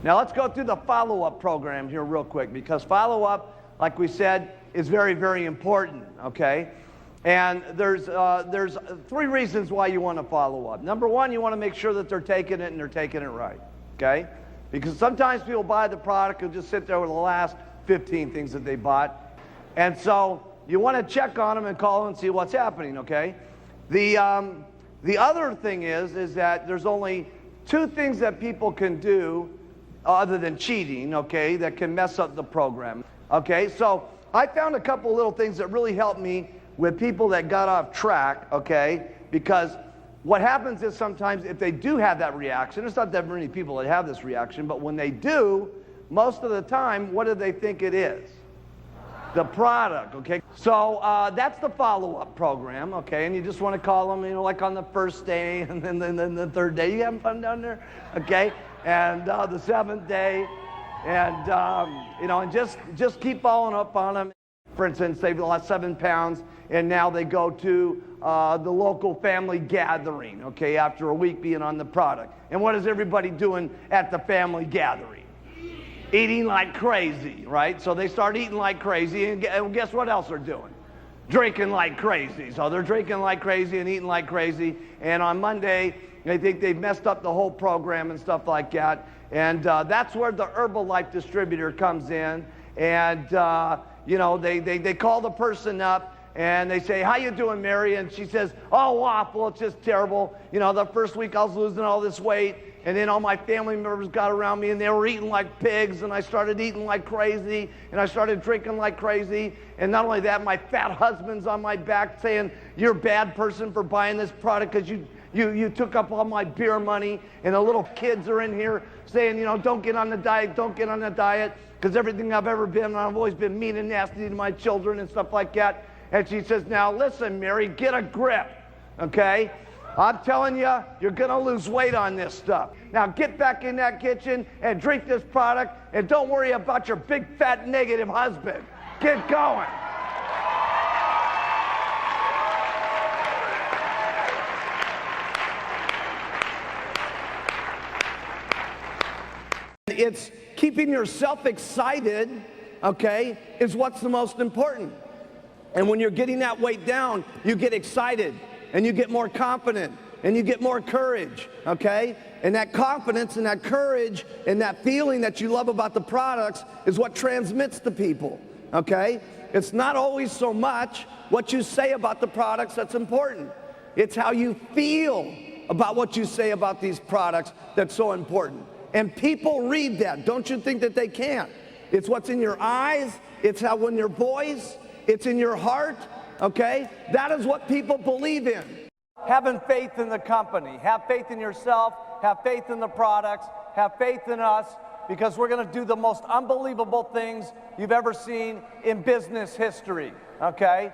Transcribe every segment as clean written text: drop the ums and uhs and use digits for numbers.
Now let's go through the follow-up program here real quick, because follow-up, like we said, is very, very important, okay? And there's 3 reasons why you want to follow up. Number 1, you want to make sure that they're taking it and they're taking it right, okay? Because sometimes people buy the product and just sit there with the last 15 things that they bought. And so you want to check on them and call them and see what's happening, okay? The other thing is that there's only 2 things that people can do other than cheating, okay, that can mess up the program, okay? So I found a couple little things that really helped me with people that got off track, okay? Because what happens is sometimes if they do have that reaction, it's not that many people that have this reaction, but when they do, most of the time, what do they think it is? The product, okay? So that's the follow-up program, okay? And you just want to call them, you know, like on the first day and then the 3rd day. You having fun down there? Okay? And the 7th day. And, you know, and just keep following up on them. For instance, they've lost 7 pounds, and now they go to the local family gathering, okay, after a week being on the product. And what is everybody doing at the family gathering? Eating like crazy, right? So they start eating like crazy, and guess what else they're doing? Drinking like crazy. So they're drinking like crazy and eating like crazy, and on Monday, they think they've messed up the whole program and stuff like that. And that's where the Herbalife distributor comes in, and you know, they call the person up and they say, "How you doing, Mary?" And she says, "Oh, awful, it's just terrible. You know, the first week I was losing all this weight, and then all my family members got around me and they were eating like pigs, and I started eating like crazy, and I started drinking like crazy. And not only that, my fat husband's on my back saying, 'You're a bad person for buying this product because you took up all my beer money.' And the little kids are in here saying, you know, 'Don't get on the diet, don't get on the diet, because everything I've ever been, I've always been mean and nasty to my children,' and stuff like that." And she says, "Now listen, Mary, get a grip, okay? I'm telling you, you're gonna lose weight on this stuff. Now get back in that kitchen and drink this product, and don't worry about your big fat negative husband. Get going." It's keeping yourself excited, okay, is what's the most important. And when you're getting that weight down, you get excited, and you get more confident, and you get more courage, okay? And that confidence and that courage and that feeling that you love about the products is what transmits to people, okay? It's not always so much what you say about the products that's important. It's how you feel about what you say about these products that's so important. And people read that. Don't you think that they can't? It's what's in your eyes. It's how in your voice. It's in your heart, okay? That is what people believe in. Having faith in the company. Have faith in yourself. Have faith in the products. Have faith in us, because we're going to do the most unbelievable things you've ever seen in business history, okay?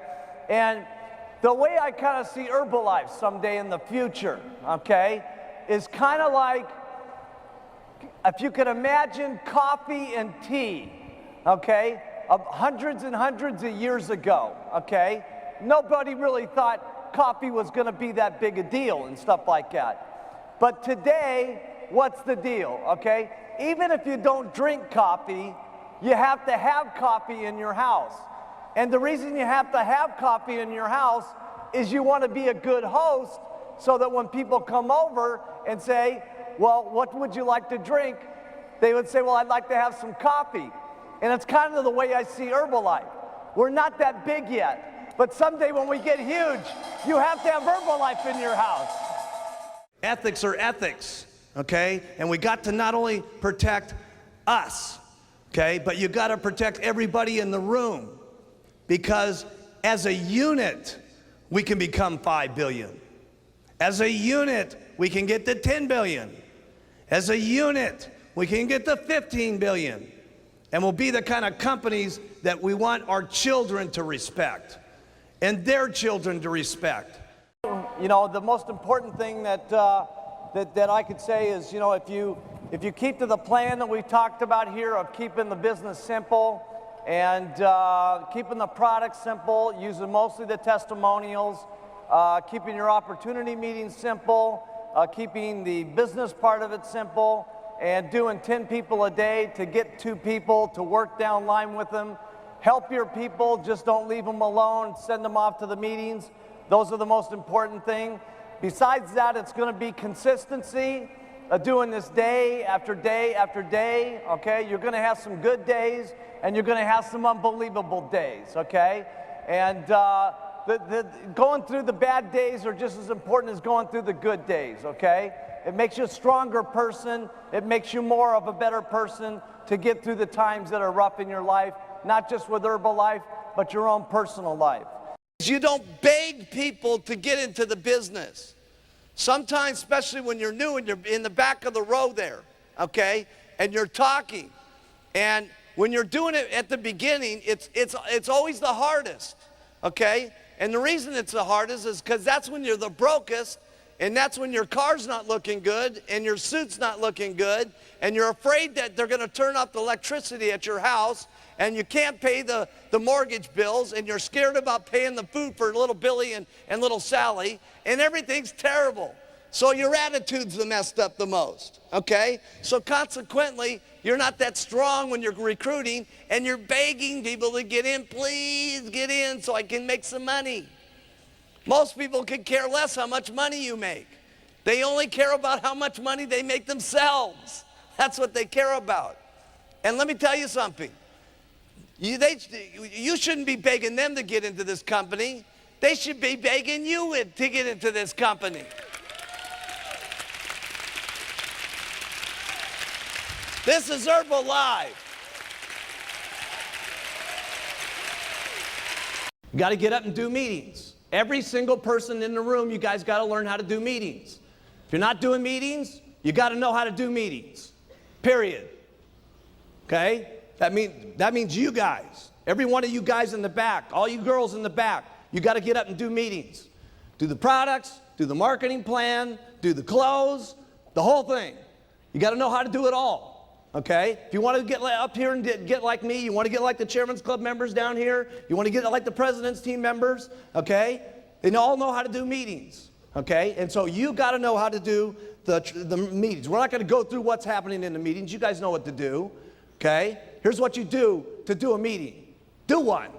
And the way I kind of see Herbalife someday in the future, okay, is kind of like, if you can imagine coffee and tea, okay, of hundreds and hundreds of years ago, okay? Nobody really thought coffee was going to be that big a deal and stuff like that. But today, what's the deal, okay? Even if you don't drink coffee, you have to have coffee in your house. And the reason you have to have coffee in your house is you want to be a good host, so that when people come over and say, "Well, what would you like to drink?" they would say, "Well, I'd like to have some coffee." And it's kind of the way I see Herbalife. We're not that big yet, but someday when we get huge, you have to have Herbalife in your house. Ethics are ethics, okay? And we got to not only protect us, okay, but you got to protect everybody in the room, because as a unit, we can become 5 billion. As a unit, we can get to 10 billion. As a unit, we can get to 15 billion. And we'll be the kind of companies that we want our children to respect, and their children to respect. You know, the most important thing that I could say is, you know, if you keep to the plan that we talked about here of keeping the business simple and keeping the product simple, using mostly the testimonials, keeping your opportunity meetings simple, keeping the business part of it simple, and doing 10 people a day to get 2 people to work down line with them. Help your people, just don't leave them alone, send them off to the meetings. Those are the most important thing. Besides that, it's going to be consistency, doing this day after day after day, okay? You're going to have some good days, and you're going to have some unbelievable days, okay? And going through the bad days are just as important as going through the good days, okay? It makes you a stronger person. It makes you more of a better person to get through the times that are rough in your life, not just with Herbalife, but your own personal life. You don't beg people to get into the business. Sometimes, especially when you're new and you're in the back of the row there, okay, and you're talking, and when you're doing it at the beginning, it's always the hardest, okay? And the reason it's the hardest is because that's when you're the brokest, and that's when your car's not looking good, and your suit's not looking good, and you're afraid that they're going to turn off the electricity at your house, and you can't pay the mortgage bills, and you're scared about paying the food for little Billy and little Sally, and everything's terrible. So your attitude's the messed up the most, okay? So consequently, you're not that strong when you're recruiting, and you're begging people to get in, please get in so I can make some money. Most people could care less how much money you make. They only care about how much money they make themselves. That's what they care about. And let me tell you something. You shouldn't be begging them to get into this company. They should be begging you to get into this company. This is Herbalife. You got to get up and do meetings. Every single person in the room, you guys got to learn how to do meetings. If you're not doing meetings, you got to know how to do meetings. Period. Okay? That means you guys. Every one of you guys in the back, all you girls in the back, you got to get up and do meetings. Do the products, do the marketing plan, do the clothes, the whole thing. You got to know how to do it all. Okay? If you want to get up here and get like me, you want to get like the Chairman's Club members down here, you want to get like the President's Team members, okay? They all know how to do meetings, okay? And so you got to know how to do the meetings. We're not going to go through what's happening in the meetings. You guys know what to do, okay? Here's what you do to do a meeting. Do one.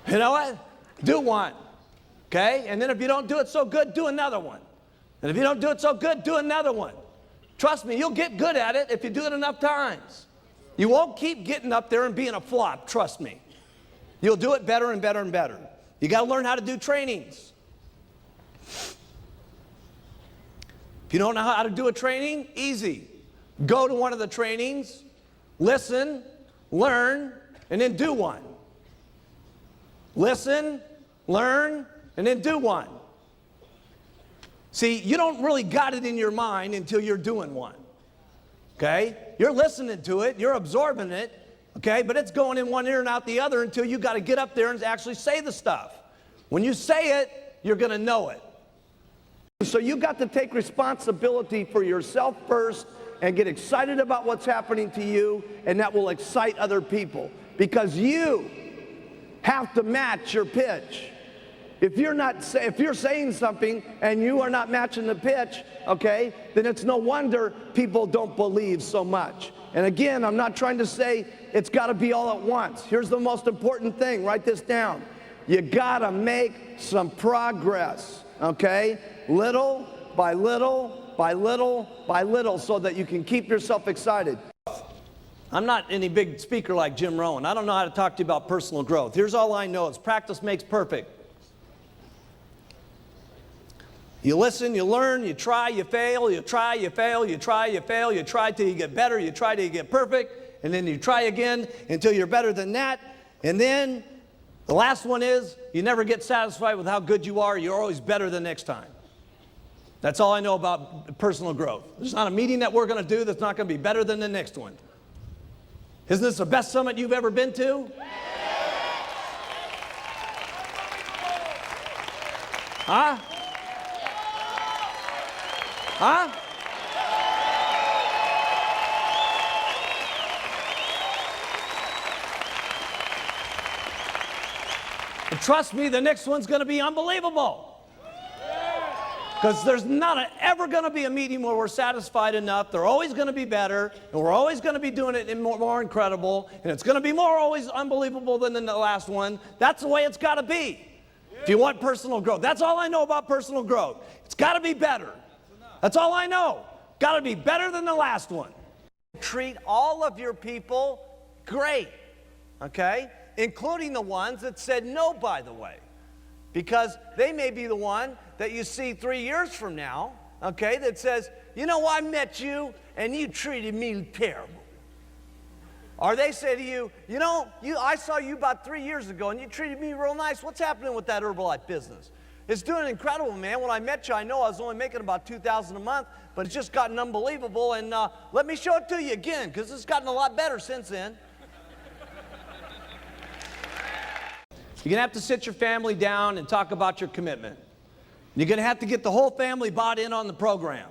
You know what? Do one, okay? And then if you don't do it so good, do another one. And if you don't do it so good, do another one. Trust me, you'll get good at it if you do it enough times. You won't keep getting up there and being a flop, trust me. You'll do it better and better and better. You got to learn how to do trainings. If you don't know how to do a training, easy. Go to one of the trainings, listen, learn, and then do one. Listen, learn, and then do one. See, you don't really got it in your mind until you're doing one, okay? You're listening to it, you're absorbing it, okay? But it's going in one ear and out the other until you got to get up there and actually say the stuff. When you say it, you're going to know it. So you got to take responsibility for yourself first and get excited about what's happening to you, and that will excite other people because you have to match your pitch. If you're saying something and you are not matching the pitch, okay, then it's no wonder people don't believe so much. And again, I'm not trying to say it's got to be all at once. Here's the most important thing. Write this down. You got to make some progress, okay? Little by little by little by little so that you can keep yourself excited. I'm not any big speaker like Jim Rohn. I don't know how to talk to you about personal growth. Here's all I know is practice makes perfect. You listen, you learn, you try, you fail, you try, you fail, you try, you fail, you try till you get better, you try till you get perfect, and then you try again until you're better than that. And then the last one is you never get satisfied with how good you are. You're always better the next time. That's all I know about personal growth. There's not a meeting that we're going to do that's not going to be better than the next one. Isn't this the best summit you've ever been to? Huh? Huh? And trust me, the next one's going to be unbelievable. Because there's not ever going to be a meeting where we're satisfied enough. They're always going to be better, and we're always going to be doing it in more incredible, and it's going to be more always unbelievable than the last one. That's the way it's got to be. If you want personal growth. That's all I know about personal growth. It's got to be better. That's all I know. Got to be better than the last one. Treat all of your people great, okay? Including the ones that said no, by the way. Because they may be the one that you see 3 years from now, okay, that says, you know, I met you and you treated me terrible. Or they say to you, you know, I saw you about 3 years ago and you treated me real nice. What's happening with that Herbalife business? It's doing incredible, man. When I met you, I know I was only making about $2,000 a month, but it's just gotten unbelievable. And let me show it to you again, because it's gotten a lot better since then. You're going to have to sit your family down and talk about your commitment. You're going to have to get the whole family bought in on the program,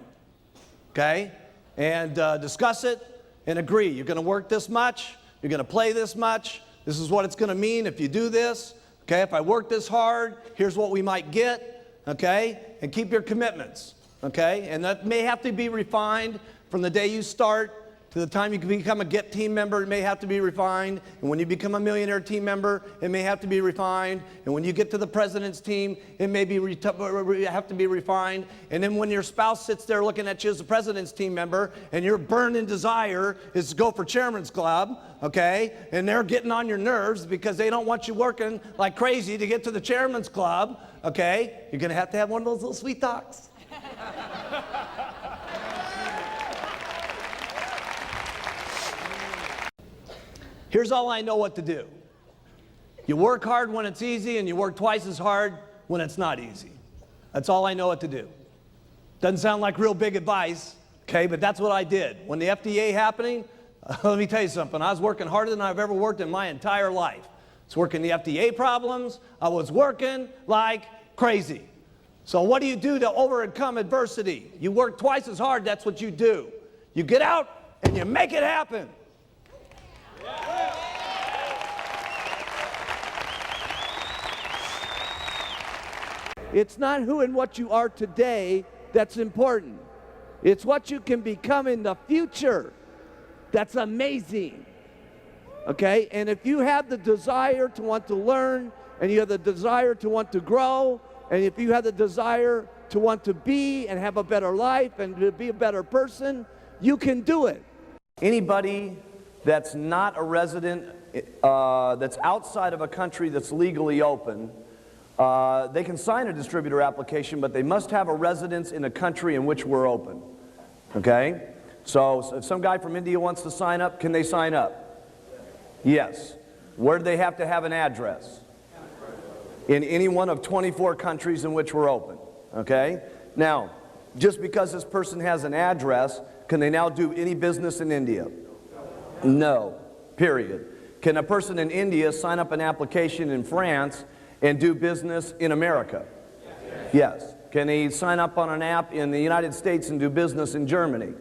okay? And discuss it and agree. You're going to work this much. You're going to play this much. This is what it's going to mean if you do this, okay? If I work this hard, here's what we might get, okay? And keep your commitments, okay? And that may have to be refined from the day you start to the time you can become a GET team member. It may have to be refined. And when you become a millionaire team member, it may have to be refined. And when you get to the president's team, it may have to be refined. And then when your spouse sits there looking at you as a president's team member, and your burning desire is to go for chairman's club, okay? And they're getting on your nerves because they don't want you working like crazy to get to the chairman's club, okay? You're gonna have one of those little sweet talks. Here's all I know what to do. You work hard when it's easy, and you work twice as hard when it's not easy. That's all I know what to do. Doesn't sound like real big advice, okay, but that's what I did. When the FDA happening, let me tell you something. I was working harder than I've ever worked in my entire life. I was working the FDA problems. I was working like crazy. So what do you do to overcome adversity? You work twice as hard. That's what you do. You get out and you make it happen. It's not who and what you are today that's important. It's what you can become in the future that's amazing. Okay? And if you have the desire to want to learn, and you have the desire to want to grow, and if you have the desire to want to be and have a better life and to be a better person, you can do it. Anybody that's not a resident, that's outside of a country that's legally open, they can sign a distributor application, but they must have a residence in a country in which we're open. Okay? So if some guy from India wants to sign up, can they sign up? Yes. Where do they have to have an address? In any one of 24 countries in which we're open. Okay? Now, just because this person has an address, can they now do any business in India? No. Period. Can a person in India sign up an application in France and do business in America? Yes. Can he sign up on an app in the United States and do business in Germany?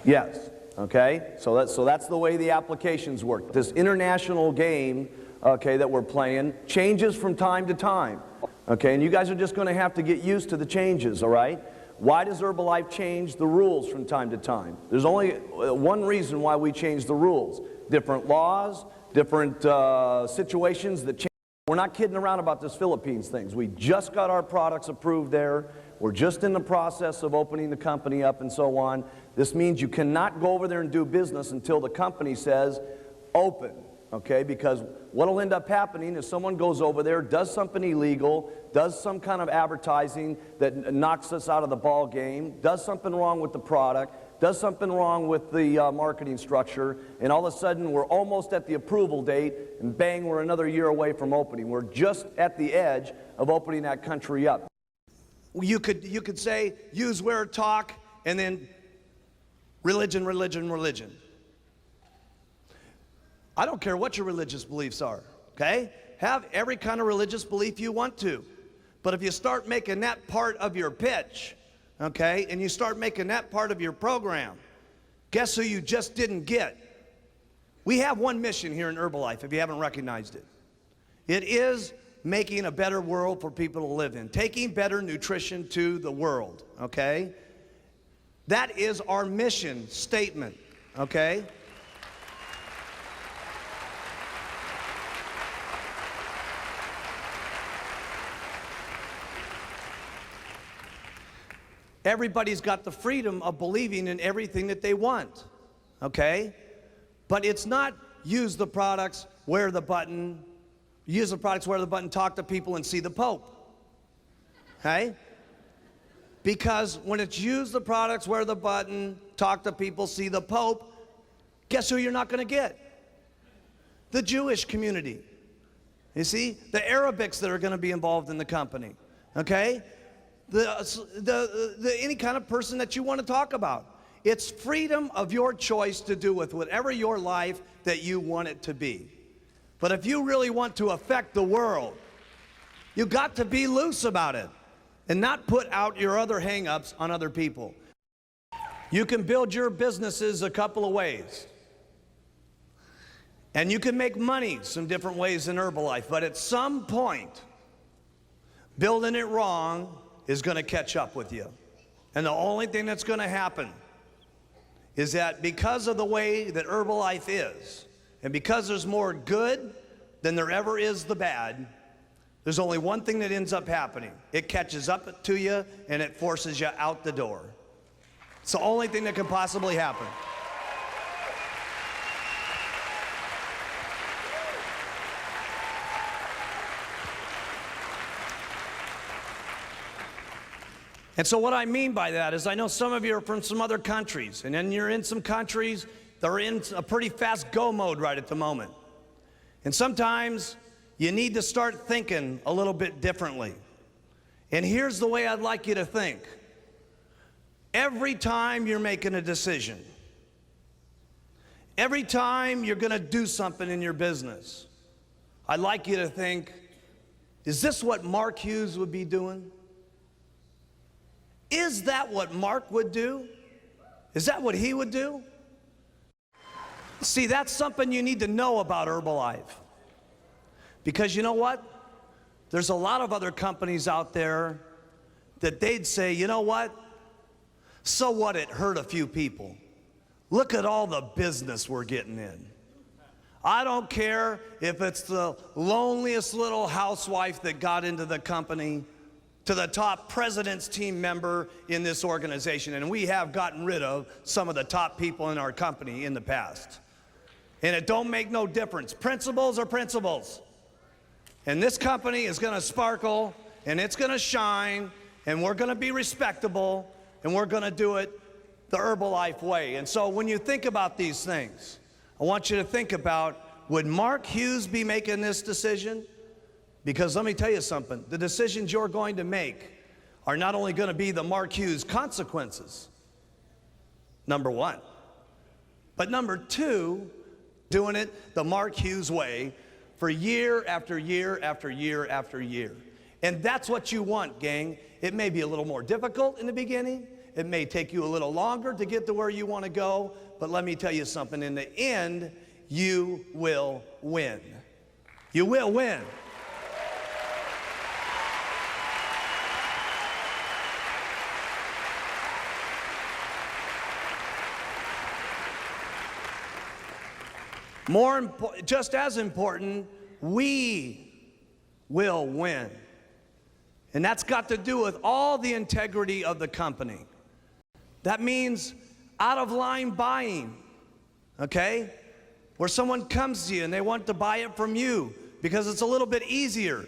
Yes. Okay? So that's the way the applications work. This international game, okay, that we're playing changes from time to time. Okay? And you guys are just going to have to get used to the changes, all right? Why does Herbalife change the rules from time to time? There's only one reason why we change the rules. Different laws, different situations that change. We're not kidding around about this Philippines things. We just got our products approved there. We're just in the process of opening the company up and so on. This means you cannot go over there and do business until the company says open, okay? Because what will end up happening is someone goes over there, does something illegal, does some kind of advertising that knocks us out of the ball game, does something wrong with the product, does something wrong with the marketing structure, and all of a sudden we're almost at the approval date, and bang, we're another year away from opening. We're just at the edge of opening that country up. You could say, use, wear, talk, and then religion, religion, religion. I don't care what your religious beliefs are, okay? Have every kind of religious belief you want to. But if you start making that part of your pitch, okay, and you start making that part of your program, guess who you just didn't get? We have one mission here in Herbalife, if you haven't recognized it. It is making a better world for people to live in, taking better nutrition to the world, okay? That is our mission statement, okay? Everybody's got the freedom of believing in everything that they want, okay? But it's not use the products, wear the button, talk to people and see the Pope, okay? Because when it's use the products, wear the button, talk to people, see the Pope, guess who you're not gonna get? The Jewish community. You see, the Arabics that are gonna be involved in the company, okay? Any kind of person that you want to talk about. It's freedom of your choice to do with whatever your life that you want it to be. But if you really want to affect the world, you got to be loose about it and not put out your other hang-ups on other people. You can build your businesses a couple of ways. And you can make money some different ways in Herbalife, but at some point, building it wrong is going to catch up with you. And the only thing that's going to happen is that because of the way that Herbalife is, and because there's more good than there ever is the bad, there's only one thing that ends up happening. It catches up to you and it forces you out the door. It's the only thing that can possibly happen. And so what I mean by that is I know some of you are from some other countries, and then you're in some countries that are in a pretty fast go mode right at the moment. And sometimes you need to start thinking a little bit differently. And here's the way I'd like you to think. Every time you're making a decision, every time you're going to do something in your business, I'd like you to think, is this what Mark Hughes would be doing? Is that what Mark would do? Is that what he would do? See, that's something you need to know about Herbalife. Because you know what? There's a lot of other companies out there that they'd say, you know what? So what, it hurt a few people. Look at all the business we're getting in. I don't care if it's the loneliest little housewife that got into the company to the top president's team member in this organization. And we have gotten rid of some of the top people in our company in the past. And it don't make no difference. Principles are principles. And this company is going to sparkle, and it's going to shine, and we're going to be respectable, and we're going to do it the Herbalife way. And so when you think about these things, I want you to think about, would Mark Hughes be making this decision? Because let me tell you something, the decisions you're going to make are not only going to be the Mark Hughes consequences, number one, but number two, doing it the Mark Hughes way for year after year after year after year. And that's what you want, gang. It may be a little more difficult in the beginning. It may take you a little longer to get to where you want to go, but let me tell you something, in the end, you will win. You will win. Just as important, we will win. And that's got to do with all the integrity of the company. That means out of line buying, okay? Where someone comes to you and they want to buy it from you because it's a little bit easier.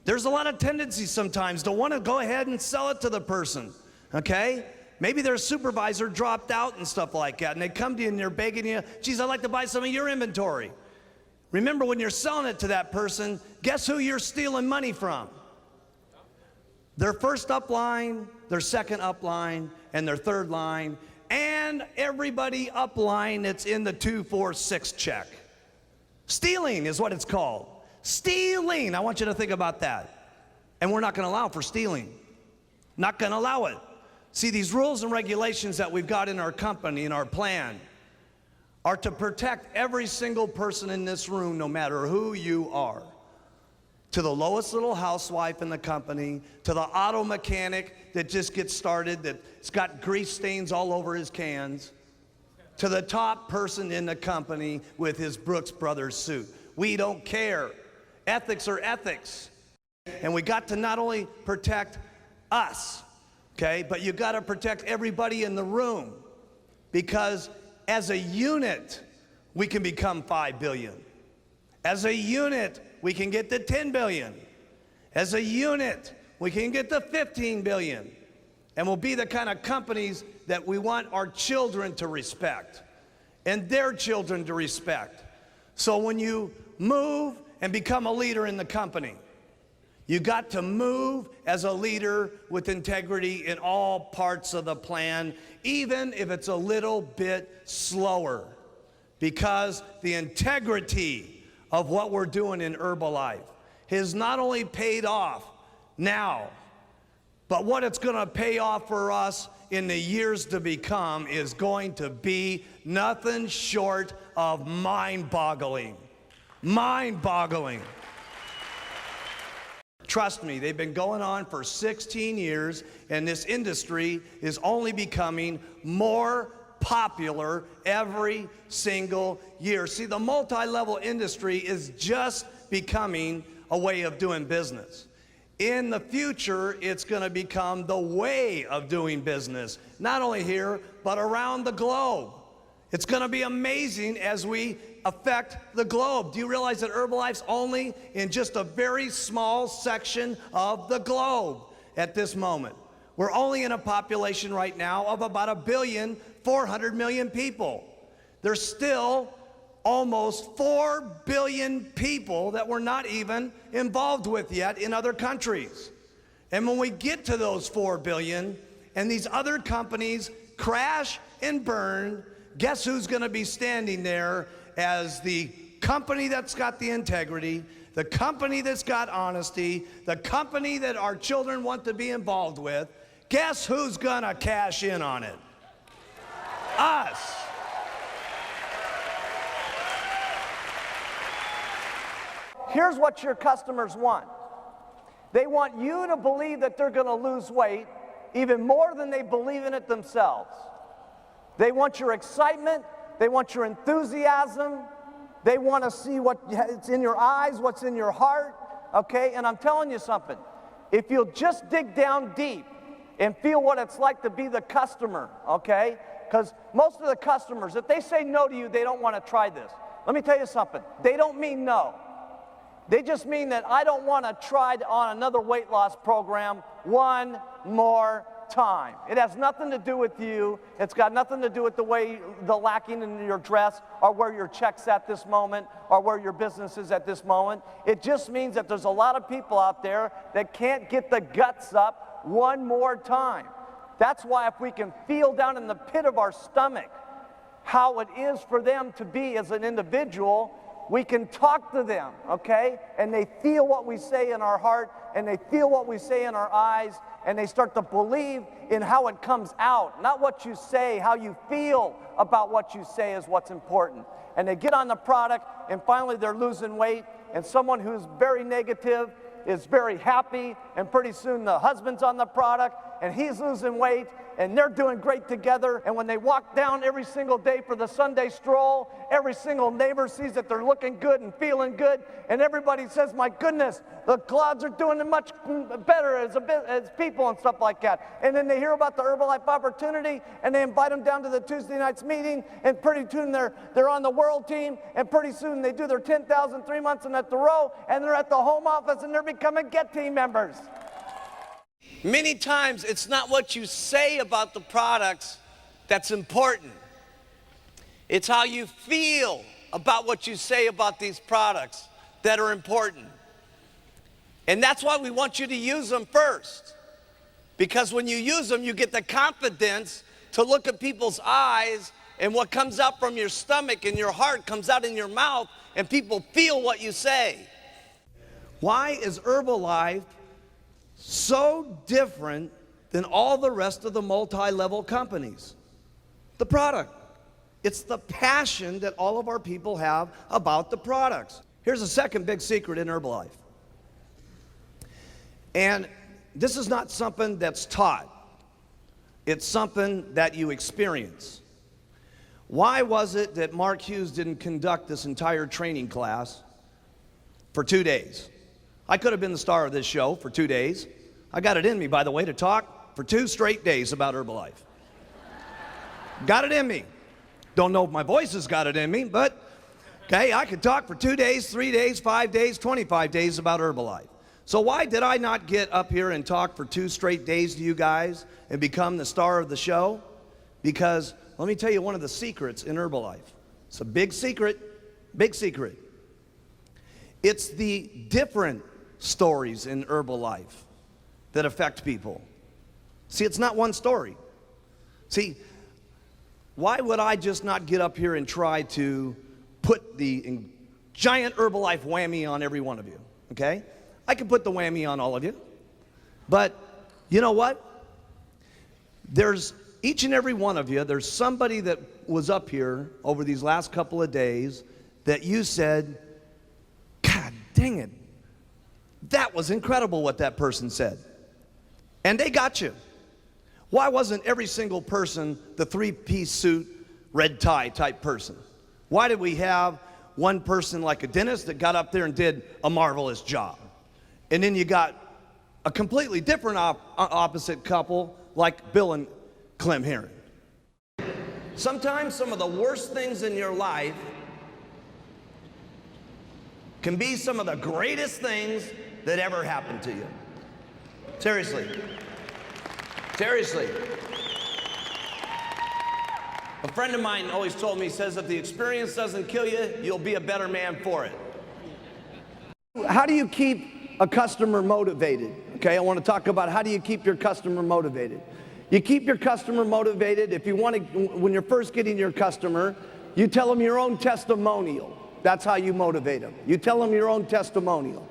There's a lot of tendency sometimes to want to go ahead and sell it to the person, okay? Maybe their supervisor dropped out and stuff like that, and they come to you and they're begging you, geez, I'd like to buy some of your inventory. Remember, when you're selling it to that person, guess who you're stealing money from? Their first upline, their second upline, and their third line, and everybody upline that's in the 2, 4, 6 check. Stealing is what it's called. Stealing. I want you to think about that. And we're not going to allow for stealing. Not going to allow it. See, these rules and regulations that we've got in our company, in our plan, are to protect every single person in this room, no matter who you are. to the lowest little housewife in the company, to the auto mechanic that just gets started, that's got grease stains all over his cans, to the top person in the company with his Brooks Brothers suit. We don't care. Ethics are ethics. And we got to not only protect us, okay, but you got to protect everybody in the room, because as a unit, we can become 5 billion. As a unit, we can get to 10 billion. As a unit, we can get to 15 billion. And we'll be the kind of companies that we want our children to respect and their children to respect. So when you move and become a leader in the company, you got to move as a leader with integrity in all parts of the plan, even if it's a little bit slower, because the integrity of what we're doing in Herbalife has not only paid off now, but what it's going to pay off for us in the years to become is going to be nothing short of mind-boggling. Mind-boggling. Trust me, they've been going on for 16 years, and this industry is only becoming more popular every single year. See, the multi-level industry is just becoming a way of doing business. In the future, it's going to become the way of doing business, not only here, but around the globe. It's going to be amazing as we affect the globe. Do you realize that Herbalife's only in just a very small section of the globe at this moment? We're only in a population right now of about 1,400,000,000 people. There's still almost 4 billion people that we're not even involved with yet in other countries. And when we get to those 4 billion and these other companies crash and burn, guess who's going to be standing there as the company that's got the integrity, the company that's got honesty, the company that our children want to be involved with? Guess who's going to cash in on it? Us. Here's what your customers want. They want you to believe that they're going to lose weight even more than they believe in it themselves. They want your excitement. They want your enthusiasm. They want to see what's in your eyes, what's in your heart, okay? And I'm telling you something. If you'll just dig down deep and feel what it's like to be the customer, okay? Because most of the customers, if they say no to you, they don't want to try this. Let me tell you something. They don't mean no. They just mean that I don't want to try on another weight loss program one more time. It has nothing to do with you. It's got nothing to do with the way the lacking in your dress or where your check's at this moment or where your business is at this moment. It just means that there's a lot of people out there that can't get the guts up one more time. That's why if we can feel down in the pit of our stomach how it is for them to be as an individual, we can talk to them, okay? And they feel what we say in our heart, and they feel what we say in our eyes, and they start to believe in how it comes out. Not what you say, how you feel about what you say is what's important. And they get on the product, and finally they're losing weight, and someone who's very negative is very happy, and pretty soon the husband's on the product, and he's losing weight, and they're doing great together. And when they walk down every single day for the Sunday stroll, every single neighbor sees that they're looking good and feeling good, and everybody says, my goodness, the clouds are doing much better as people and stuff like that. And then they hear about the Herbalife opportunity, and they invite them down to the Tuesday night's meeting, and pretty soon they're on the world team, and pretty soon they do their 10,000 3 months and at the row, and they're at the home office, and they're becoming Get Team members. Many times it's not what you say about the products that's important. It's how you feel about what you say about these products that are important. And that's why we want you to use them first. Because when you use them, you get the confidence to look at people's eyes, and what comes out from your stomach and your heart comes out in your mouth, and people feel what you say. Why is Herbalife so different than all the rest of the multi-level companies? The product. It's the passion that all of our people have about the products. Here's a second big secret in Herbalife. And this is not something that's taught. It's something that you experience. Why was it that Mark Hughes didn't conduct this entire training class for 2 days? I could have been the star of this show for 2 days. I got it in me, by the way, to talk for 2 straight days about Herbalife. Got it in me. Don't know if my voice has got it in me, but okay, I could talk for 2 days, 3 days, 5 days, 25 days about Herbalife. So why did I not get up here and talk for 2 straight days to you guys and become the star of the show? Because let me tell you one of the secrets in Herbalife. It's a big secret, big secret. It's the different stories in Herbalife that affect people. See, it's not one story. See, why would I just not get up here and try to put the giant Herbalife whammy on every one of you, okay? I could put the whammy on all of you. But you know what? There's each and every one of you, there's somebody that was up here over these last couple of days that you said, God dang it, that was incredible what that person said. And they got you. Why wasn't every single person the 3-piece suit, red tie type person? Why did we have one person like a dentist that got up there and did a marvelous job? And then you got a completely different opposite couple like Bill and Clem Heron. Sometimes some of the worst things in your life can be some of the greatest things that ever happened to you. Seriously. Seriously. A friend of mine always told me, he says, if the experience doesn't kill you, you'll be a better man for it. How do you keep a customer motivated? Okay, I want to talk about how do you keep your customer motivated. You keep your customer motivated if you want to, when you're first getting your customer, you tell them your own testimonial. That's how you motivate them. You tell them your own testimonial.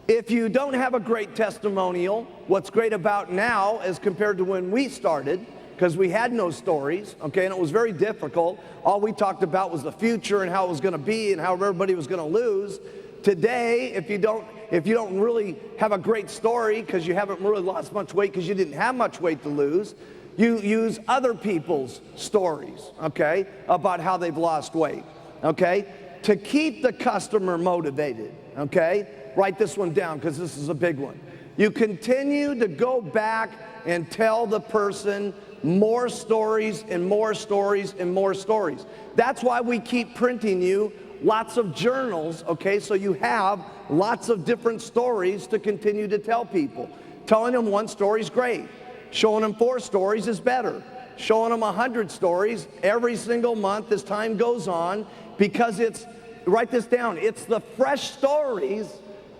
If you don't have a great testimonial, what's great about now as compared to when we started, because we had no stories, okay, and it was very difficult. All we talked about was the future and how it was going to be and how everybody was going to lose. Today, if you don't really have a great story because you haven't really lost much weight because you didn't have much weight to lose, you use other people's stories, okay, about how they've lost weight, okay, to keep the customer motivated, okay? Write this one down because this is a big one. You continue to go back and tell the person more stories and more stories and more stories. That's why we keep printing you lots of journals, okay, so you have lots of different stories to continue to tell people. Telling them one story is great. Showing them 4 stories is better. Showing them 100 stories every single month as time goes on, because it's, write this down, it's the fresh stories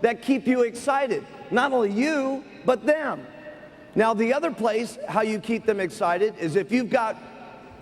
that keep you excited. Not only you, but them. Now the other place how you keep them excited is if you've got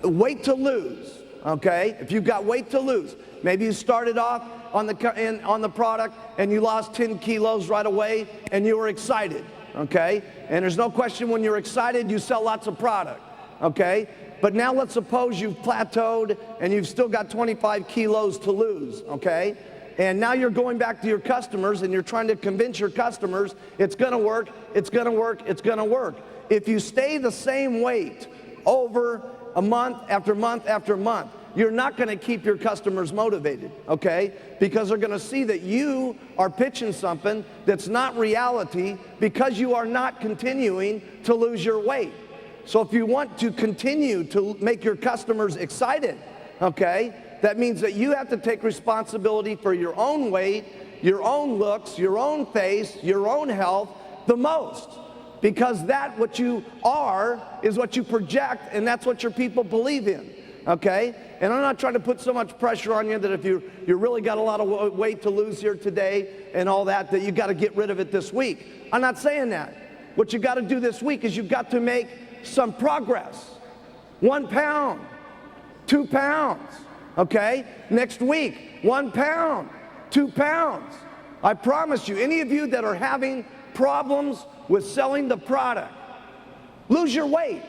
weight to lose, okay? If you've got weight to lose, maybe you started off on the product and you lost 10 kilos right away and you were excited, okay? And there's no question when you're excited, you sell lots of product, okay? But now let's suppose you've plateaued and you've still got 25 kilos to lose, okay? And now you're going back to your customers and you're trying to convince your customers it's gonna work, it's gonna work, it's gonna work. If you stay the same weight over a month after month after month, you're not gonna keep your customers motivated, okay? Because they're gonna see that you are pitching something that's not reality because you are not continuing to lose your weight. So if you want to continue to make your customers excited, okay, that means that you have to take responsibility for your own weight, your own looks, your own face, your own health the most. Because that what you are is what you project, and that's what your people believe in, okay? And I'm not trying to put so much pressure on you that if you really got a lot of weight to lose here today and all that you got to get rid of it this week. I'm not saying that. What you got to do this week is you've got to make some progress. 1 pound, 2 pounds. Okay, next week, 1 pound, 2 pounds. I promise you, any of you that are having problems with selling the product, lose your weight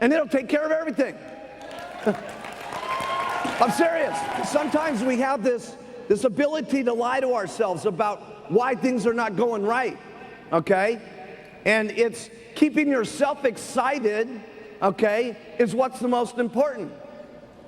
and it'll take care of everything. I'm serious. Sometimes we have this ability to lie to ourselves about why things are not going right, okay? And it's keeping yourself excited, okay, is what's the most important.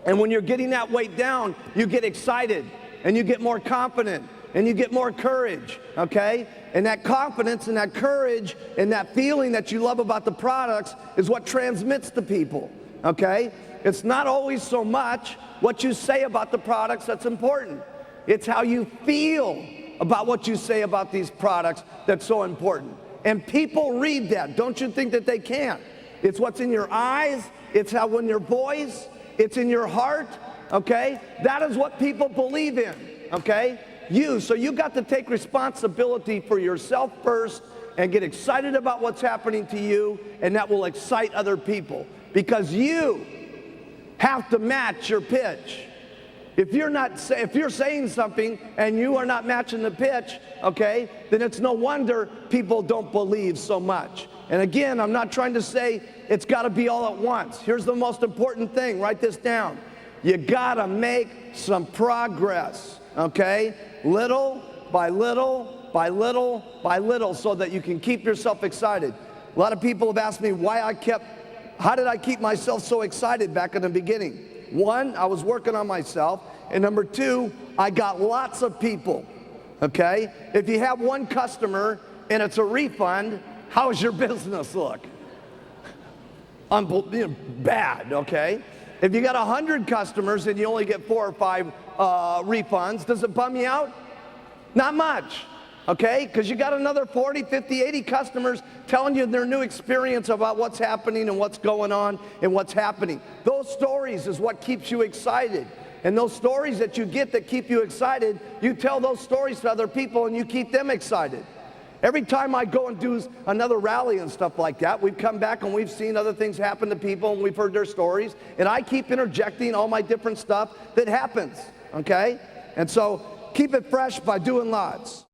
And when you're getting that weight down, you get excited and you get more confident and you get more courage, okay? And that confidence and that courage and that feeling that you love about the products is what transmits to people, okay? It's not always so much what you say about the products that's important. It's how you feel about what you say about these products that's so important. And people read that. Don't you think that they can't? It's what's in your eyes. It's how in your voice. It's in your heart, okay? That is what people believe in, okay? So you got to take responsibility for yourself first and get excited about what's happening to you, and that will excite other people because you have to match your pitch. If you're saying something and you are not matching the pitch, okay, then it's no wonder people don't believe so much. And again, I'm not trying to say it's got to be all at once. Here's the most important thing. Write this down. You got to make some progress, okay? Little by little by little by little so that you can keep yourself excited. A lot of people have asked me how did I keep myself so excited back in the beginning? One, I was working on myself. And number two, I got lots of people, okay? If you have one customer and it's a refund, how's your business look? Bad, okay? If you got 100 customers and you only get 4 or 5 refunds, does it bum you out? Not much, okay? Because you got another 40, 50, 80 customers telling you their new experience about what's happening and what's going on and what's happening. Those stories is what keeps you excited. And those stories that you get that keep you excited, you tell those stories to other people and you keep them excited. Every time I go and do another rally and stuff like that, we've come back and we've seen other things happen to people and we've heard their stories. And I keep interjecting all my different stuff that happens, okay? And so keep it fresh by doing lots.